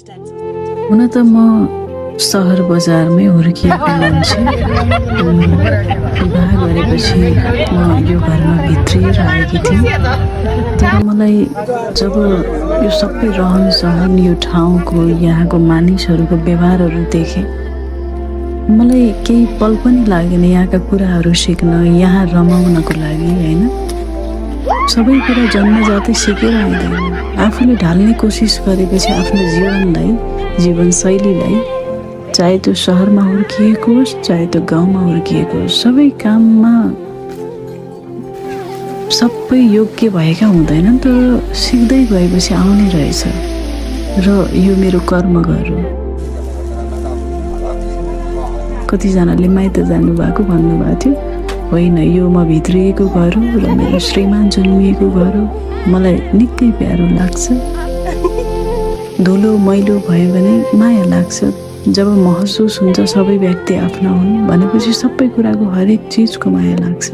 हुन त म सहर बजारमै हुर्किएको मान्छे। विवाह गरेपछि म यो घरमा भित्रिएर आएकी थिएँ। तर मलाई जब यो सबै रहन सहन, यो ठाउँको यहाँको मानिसहरूको व्यवहारहरू देखेँ, मलाई केही पल पनि लागेन यहाँका कुराहरू सिक्न, यहाँ रमाउनको लागि। होइन, सबै कुरा जन्मजातै सिकेर आइँदैन। आफूले ढाल्ने कोसिस गरेपछि आफ्नो जीवनलाई, जीवनशैलीलाई, चाहे त्यो सहरमा हुर्किएको होस् चाहे त्यो गाउँमा हुर्किएको होस्, सबै काममा सबै योग्य भएका हुँदैनन्, तर सिक्दै गएपछि आउने रहेछ। र यो मेरो कर्मघर हो। कतिजनाले माइत जानुभएको भन्नुभएको थियो, होइन, यो म भित्रिएको घर हो र मेरो श्रीमान जन्मिएको घर हो। मलाई निकै प्यारो लाग्छ। धुलो मैलो भयो भने माया लाग्छ। जब महसुस हुन्छ सबै व्यक्ति आफ्ना हुन् भनेपछि सबै कुराको हरेक चिजको माया लाग्छ।